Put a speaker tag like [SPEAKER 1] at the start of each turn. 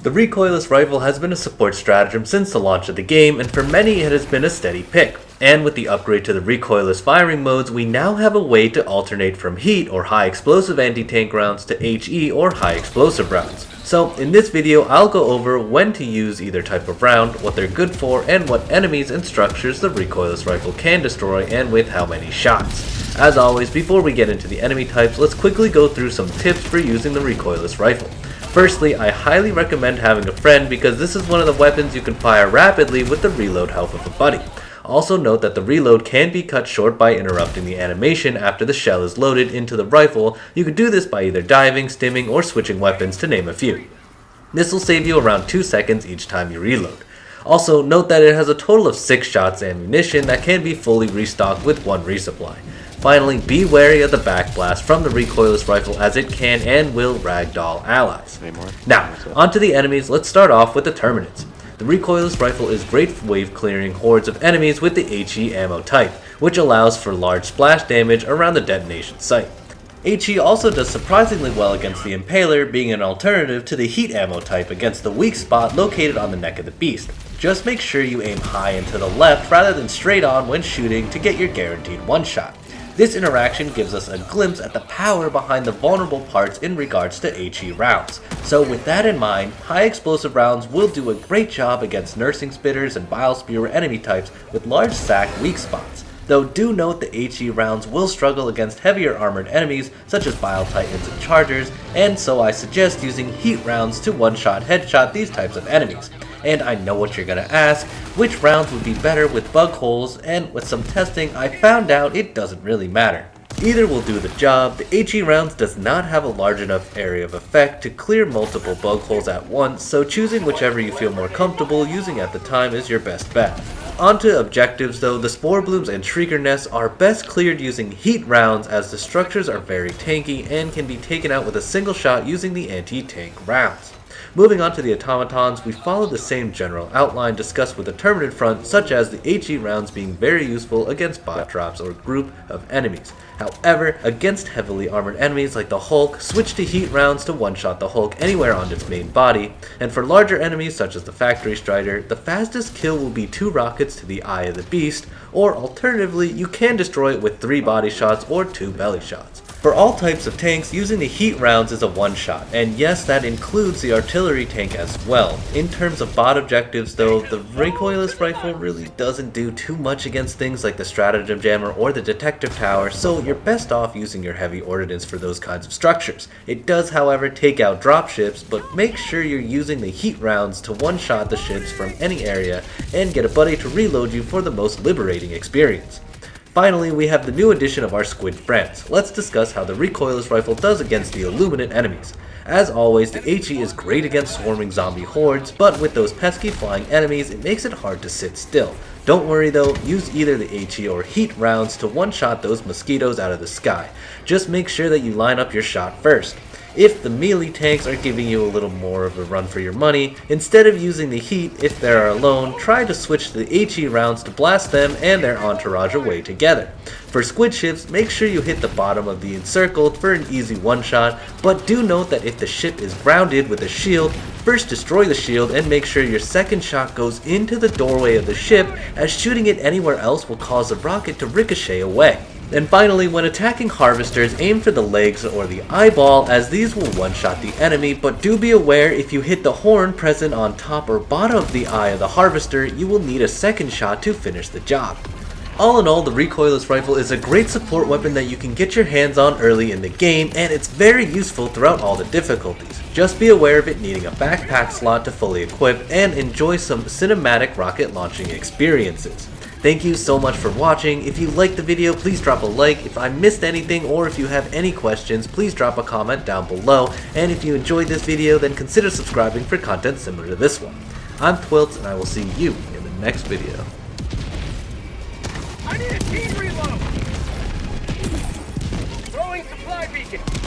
[SPEAKER 1] The recoilless rifle has been a support stratagem since the launch of the game, and for many it has been a steady pick. And with the upgrade to the recoilless firing modes, we now have a way to alternate from heat or high explosive anti-tank rounds to HE or high explosive rounds. So in this video I'll go over when to use either type of round, what they're good for, and what enemies and structures the recoilless rifle can destroy and with how many shots. As always, before we get into the enemy types, let's quickly go through some tips for using the recoilless rifle. Firstly, I highly recommend having a friend because this is one of the weapons you can fire rapidly with the reload health of a buddy. Also note that the reload can be cut short by interrupting the animation after the shell is loaded into the rifle. You can do this by either diving, stimming, or switching weapons to name a few. This will save you around 2 seconds each time you reload. Also note that it has a total of 6 shots ammunition that can be fully restocked with 1 resupply. Finally, be wary of the backblast from the recoilless rifle as it can and will ragdoll allies. Now, onto the enemies. Let's start off with the Terminids. The recoilless rifle is great for wave clearing hordes of enemies with the HE ammo type, which allows for large splash damage around the detonation site. HE also does surprisingly well against the Impaler, being an alternative to the heat ammo type against the weak spot located on the neck of the beast. Just make sure you aim high and to the left rather than straight on when shooting to get your guaranteed one shot. This interaction gives us a glimpse at the power behind the vulnerable parts in regards to HE rounds. So with that in mind, high explosive rounds will do a great job against nursing spitters and bile spewer enemy types with large sack weak spots. Though do note the HE rounds will struggle against heavier armored enemies such as bile titans and chargers, and so I suggest using heat rounds to one-shot headshot these types of enemies. And I know what you're gonna ask, which rounds would be better with bug holes, and with some testing I found out it doesn't really matter. Either will do the job. The HE rounds does not have a large enough area of effect to clear multiple bug holes at once, so choosing whichever you feel more comfortable using at the time is your best bet. Onto objectives though, the spore blooms and shrieker nests are best cleared using heat rounds as the structures are very tanky and can be taken out with a single shot using the anti-tank rounds. Moving on to the automatons, we follow the same general outline discussed with the Terminid front, such as the HE rounds being very useful against bot drops or group of enemies. However, against heavily armored enemies like the Hulk, switch to heat rounds to one-shot the Hulk anywhere on its main body, and for larger enemies such as the Factory Strider, the fastest kill will be 2 rockets to the eye of the beast, or alternatively, you can destroy it with 3 body shots or 2 belly shots. For all types of tanks, using the heat rounds is a one-shot, and yes, that includes the artillery tank as well. In terms of bot objectives though, the recoilless rifle really doesn't do too much against things like the stratagem jammer or the detective tower, so you're best off using your heavy ordnance for those kinds of structures. It does however take out dropships, but make sure you're using the heat rounds to one-shot the ships from any area and get a buddy to reload you for the most liberating experience. Finally, we have the new addition of our squid friends. Let's discuss how the recoilless rifle does against the illuminant enemies. As always, the HE is great against swarming zombie hordes, but with those pesky flying enemies, it makes it hard to sit still. Don't worry though, use either the HE or heat rounds to one-shot those mosquitoes out of the sky. Just make sure that you line up your shot first. If the melee tanks are giving you a little more of a run for your money, instead of using the heat if they are alone, try to switch to the HE rounds to blast them and their entourage away together. For squid ships, make sure you hit the bottom of the encircled for an easy one-shot, but do note that if the ship is grounded with a shield, first destroy the shield and make sure your second shot goes into the doorway of the ship, as shooting it anywhere else will cause the rocket to ricochet away. And finally, when attacking harvesters, aim for the legs or the eyeball, as these will one-shot the enemy, but do be aware if you hit the horn present on top or bottom of the eye of the harvester, you will need a second shot to finish the job. All in all, the recoilless rifle is a great support weapon that you can get your hands on early in the game, and it's very useful throughout all the difficulties. Just be aware of it needing a backpack slot to fully equip, and enjoy some cinematic rocket launching experiences. Thank you so much for watching. If you liked the video, please drop a like. If I missed anything or if you have any questions, please drop a comment down below. And if you enjoyed this video, then consider subscribing for content similar to this one. I'm Twilts, and I will see you in the next video.
[SPEAKER 2] I need a team reload! Throwing supply beacon!